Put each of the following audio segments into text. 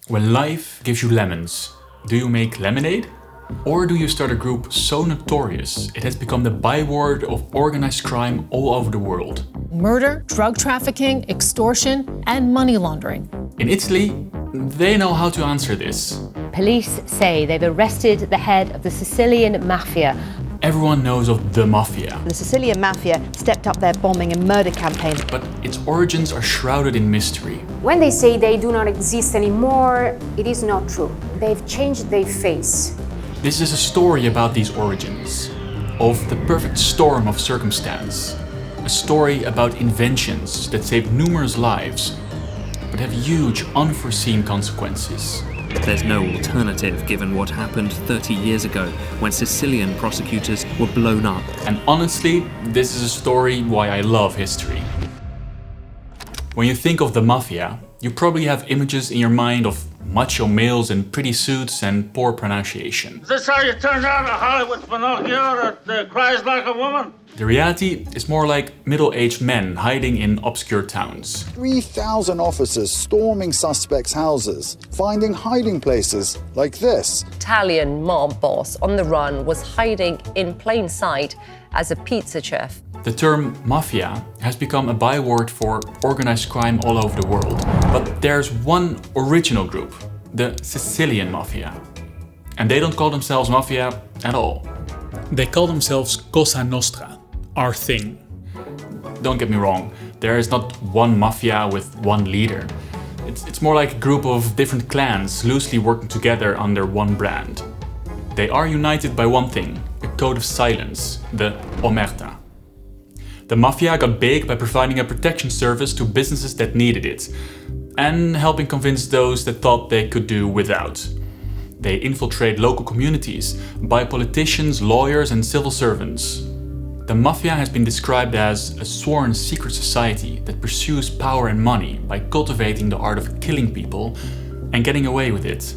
When life gives you lemons, do you make lemonade? Or do you start a group so notorious it has become the byword of organized crime all over the world? Murder, drug trafficking, extortion, and money laundering. In Italy, they know how to answer this. Police say they've arrested the head of the Sicilian Mafia. Everyone knows of the Mafia. The Sicilian Mafia stepped up their bombing and murder campaigns. But its origins are shrouded in mystery. When they say they do not exist anymore, it is not true. They've changed their face. This is a story about these origins, of the perfect storm of circumstance. A story about inventions that save numerous lives, but have huge unforeseen consequences. There's no alternative given what happened 30 years ago when Sicilian prosecutors were blown up. And honestly, this is a story why I love history. When you think of the Mafia, you probably have images in your mind of macho males in pretty suits and poor pronunciation. Is this how you turned out a Hollywood Pinocchio that cries like a woman? The reality is more like middle-aged men hiding in obscure towns. 3,000 officers storming suspects' houses, finding hiding places like this. Italian mob boss on the run was hiding in plain sight as a pizza chef. The term Mafia has become a byword for organized crime all over the world. But there's one original group, the Sicilian Mafia. And they don't call themselves Mafia at all. They call themselves Cosa Nostra, our thing. Don't get me wrong, there is not one Mafia with one leader. It's more like a group of different clans loosely working together under one brand. They are united by one thing, a code of silence, the Omerta. The Mafia got big by providing a protection service to businesses that needed it, and helping convince those that thought they could do without. They infiltrate local communities by politicians, lawyers, and civil servants. The Mafia has been described as a sworn secret society that pursues power and money by cultivating the art of killing people and getting away with it.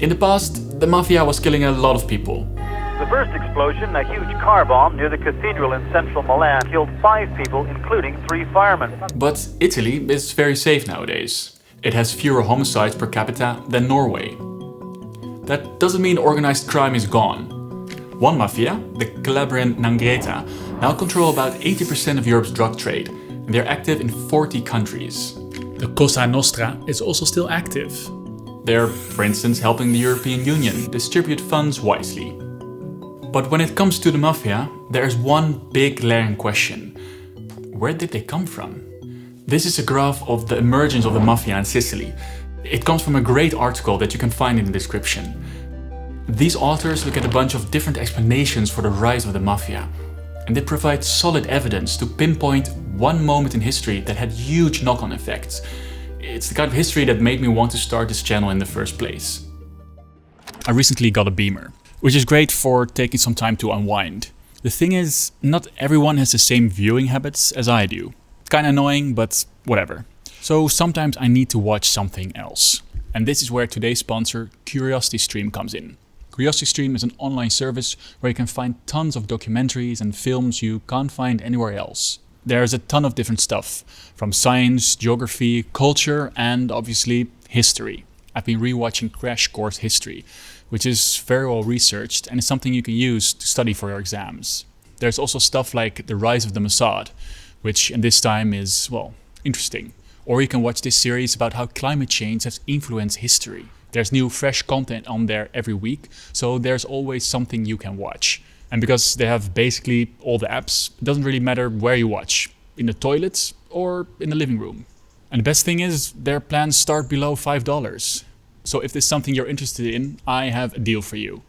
In the past, the Mafia was killing a lot of people. The first explosion, a huge car bomb near the cathedral in central Milan, killed 5 people, including 3 firemen. But Italy is very safe nowadays. It has fewer homicides per capita than Norway. That doesn't mean organized crime is gone. One Mafia, the Calabrian 'Ndrangheta, now control about 80% of Europe's drug trade, and they're active in 40 countries. The Cosa Nostra is also still active. They're, for instance, helping the European Union distribute funds wisely. But when it comes to the Mafia, there's one big glaring question. Where did they come from? This is a graph of the emergence of the Mafia in Sicily. It comes from a great article that you can find in the description. These authors look at a bunch of different explanations for the rise of the Mafia, and they provide solid evidence to pinpoint one moment in history that had huge knock-on effects. It's the kind of history that made me want to start this channel in the first place. I recently got a Beamer, which is great for taking some time to unwind. The thing is, not everyone has the same viewing habits as I do. Kinda annoying, but whatever. So sometimes I need to watch something else. And this is where today's sponsor, CuriosityStream, comes in. CuriosityStream is an online service where you can find tons of documentaries and films you can't find anywhere else. There's a ton of different stuff, from science, geography, culture, and obviously history. I've been rewatching Crash Course History, which is very well researched and is something you can use to study for your exams. There's also stuff like the rise of the Mossad, which in this time is, well, interesting. Or you can watch this series about how climate change has influenced history. There's new fresh content on there every week, so there's always something you can watch. And because they have basically all the apps, it doesn't really matter where you watch, in the toilets or in the living room. And the best thing is, their plans start below $5. So if this is something you're interested in, I have a deal for you.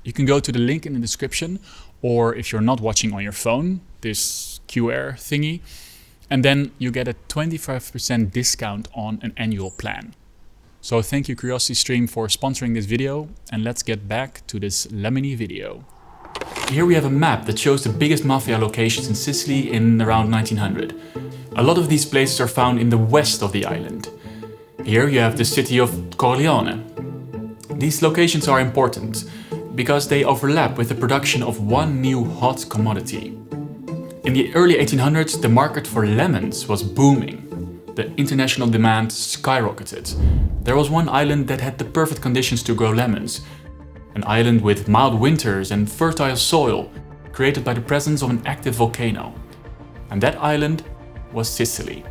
You can go to the link in the description, or if you're not watching on your phone, this QR thingy, and then you get a 25% discount on an annual plan. So thank you CuriosityStream for sponsoring this video, and let's get back to this lemony video. Here we have a map that shows the biggest Mafia locations in Sicily in around 1900. A lot of these places are found in the west of the island. Here you have the city of Corleone. These locations are important because they overlap with the production of one new hot commodity. In the early 1800s, the market for lemons was booming. the international demand skyrocketed. There was one island that had the perfect conditions to grow lemons. An island with mild winters and fertile soil, created by the presence of an active volcano. And that island was Sicily.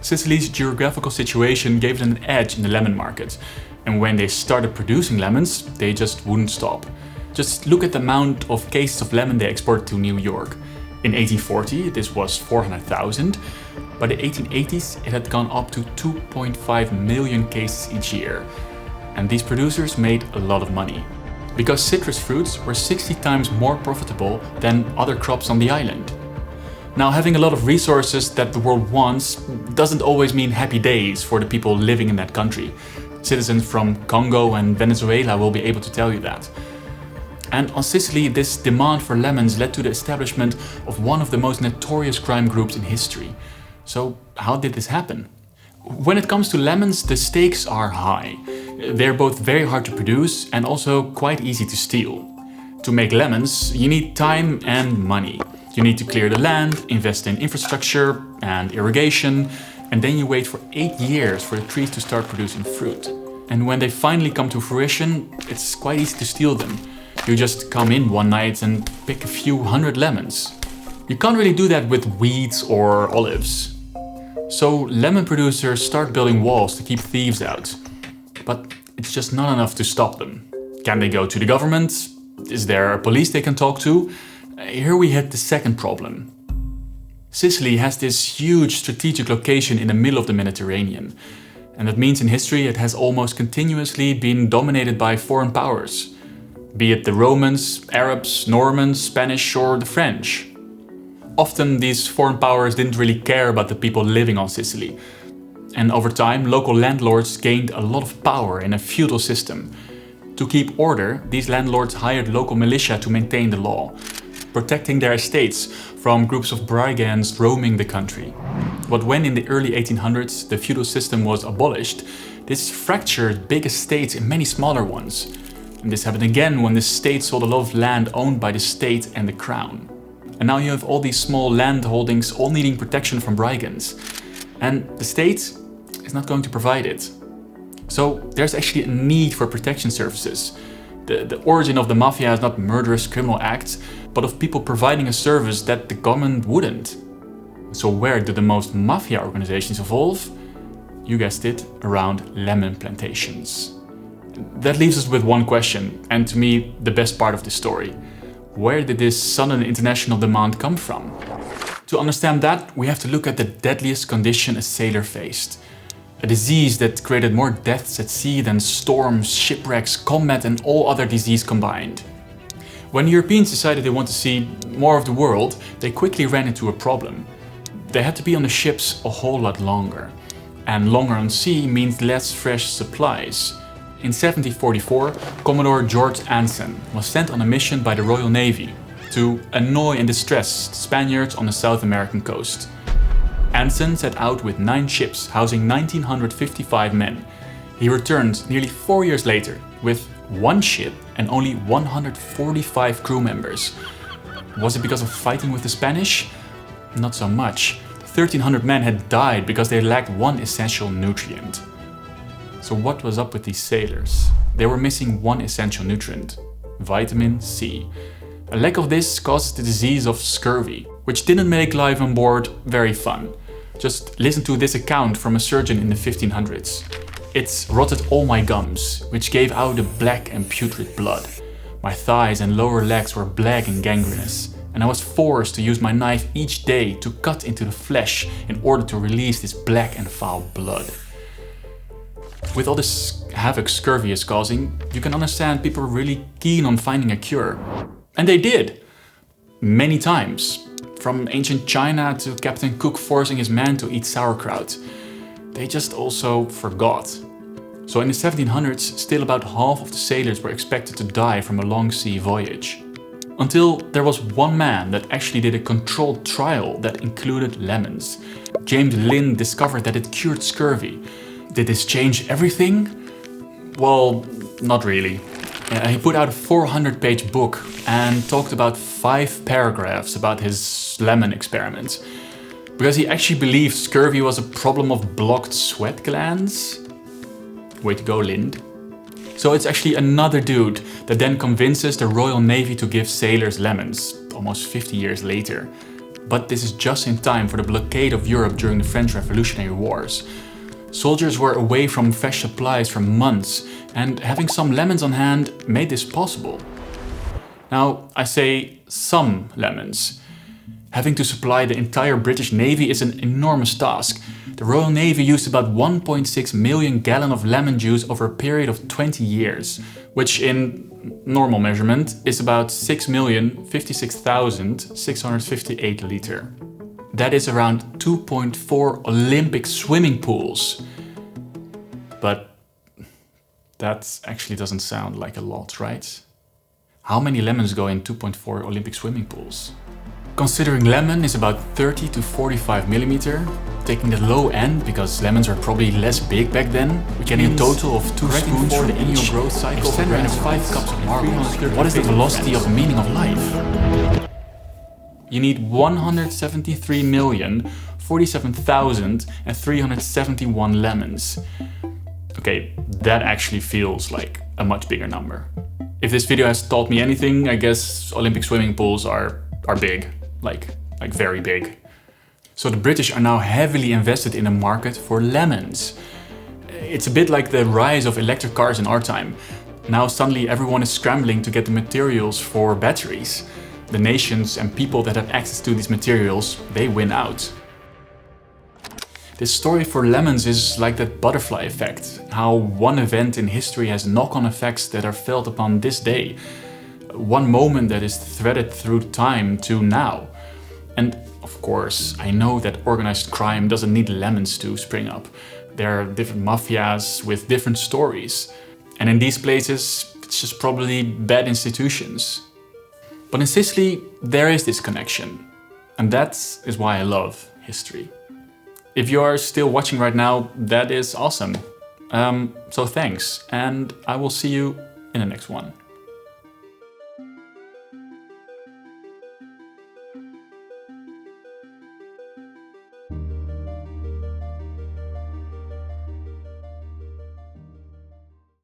Sicily's geographical situation gave it an edge in the lemon market. And when they started producing lemons, they just wouldn't stop. Just look at the amount of cases of lemon they exported to New York. In 1840, this was 400,000. By the 1880s, it had gone up to 2.5 million cases each year. And these producers made a lot of money. Because citrus fruits were 60 times more profitable than other crops on the island. Now, having a lot of resources that the world wants doesn't always mean happy days for the people living in that country. Citizens from Congo and Venezuela will be able to tell you that. And on Sicily, this demand for lemons led to the establishment of one of the most notorious crime groups in history. So how did this happen? When it comes to lemons, the stakes are high. They're both very hard to produce and also quite easy to steal. To make lemons, you need time and money. You need to clear the land, invest in infrastructure and irrigation, and then you wait for 8 years for the trees to start producing fruit. And when they finally come to fruition, it's quite easy to steal them. You just come in one night and pick a few hundred lemons. You can't really do that with weeds or olives. So lemon producers start building walls to keep thieves out. But it's just not enough to stop them. Can they go to the government? Is there a police they can talk to? Here we hit the second problem. Sicily has this huge strategic location in the middle of the Mediterranean. And that means in history it has almost continuously been dominated by foreign powers. Be it the Romans, Arabs, Normans, Spanish or the French. Often these foreign powers didn't really care about the people living on Sicily. And over time, local landlords gained a lot of power in a feudal system. To keep order, these landlords hired local militia to maintain the law, protecting their estates from groups of brigands roaming the country. But when in the early 1800s the feudal system was abolished, this fractured big estates in many smaller ones. And this happened again when the state sold a lot of land owned by the state and the crown. And now you have all these small land holdings all needing protection from brigands. And the state is not going to provide it. So there's actually a need for protection services. The origin of the Mafia is not murderous criminal acts, but of people providing a service that the government wouldn't. So where do the most Mafia organizations evolve? You guessed it, around lemon plantations. That leaves us with one question, and to me, the best part of the story. Where did this sudden international demand come from? To understand that, we have to look at the deadliest condition a sailor faced. A disease that created more deaths at sea than storms, shipwrecks, combat and all other disease combined. When Europeans decided they want to see more of the world, they quickly ran into a problem. They had to be on the ships a whole lot longer. And longer on sea means less fresh supplies. In 1744, Commodore George Anson was sent on a mission by the Royal Navy to annoy and distress the Spaniards on the South American coast. Anson set out with 9 ships housing 1,955 men. He returned nearly 4 years later with 1 ship and only 145 crew members. Was it because of fighting with the Spanish? Not so much. 1,300 men had died because they lacked one essential nutrient. So what was up with these sailors? They were missing one essential nutrient, vitamin C. A lack of this caused the disease of scurvy, which didn't make life on board very fun. Just listen to this account from a surgeon in the 1500s. It's rotted all my gums, which gave out a black and putrid blood. My thighs and lower legs were black and gangrenous, and I was forced to use my knife each day to cut into the flesh in order to release this black and foul blood. With all this havoc scurvy is causing, you can understand people were really keen on finding a cure. And they did. Many times. From ancient China to Captain Cook forcing his men to eat sauerkraut. They just also forgot. So in the 1700s, still about half of the sailors were expected to die from a long sea voyage. Until there was one man that actually did a controlled trial that included lemons. James Lind discovered that it cured scurvy. Did this change everything? Well, not really. He put out a 400-page book and talked about 5 paragraphs about his lemon experiment. because he actually believed scurvy was a problem of blocked sweat glands. Way to go, Lind. So it's actually another dude that then convinces the Royal Navy to give sailors lemons, almost 50 years later. But this is just in time for the blockade of Europe during the French Revolutionary Wars. Soldiers were away from fresh supplies for months, and having some lemons on hand made this possible. Now, I say some lemons. Having to supply the entire British Navy is an enormous task. The Royal Navy used about 1.6 million gallons of lemon juice over a period of 20 years, which in normal measurement is about 6,056,658 litres. That is around 2.4 Olympic swimming pools. But that actually doesn't sound like a lot, right? How many lemons go in 2.4 Olympic swimming pools? Considering lemon is about 30 to 45 millimeter, taking the low end because lemons were probably less big back then, we're getting a total of 2 spoons for the annual growth cycle of 5 cups of marbles. What is the velocity of the meaning of life? You need 173,047,371 lemons. Okay, that actually feels like a much bigger number. If this video has taught me anything, I guess Olympic swimming pools are big, like very big. So the British are now heavily invested in a market for lemons. It's a bit like the rise of electric cars in our time. Now suddenly everyone is scrambling to get the materials for batteries. The nations and people that have access to these materials, they win out. This story for lemons is like that butterfly effect, how one event in history has knock-on effects that are felt upon this day. One moment that is threaded through time to now. And of course, I know that organized crime doesn't need lemons to spring up. There are different mafias with different stories. And in these places, it's just probably bad institutions. But in Sicily, there is this connection. And that is why I love history. If you are still watching right now, that is awesome. So thanks, and I will see you in the next one.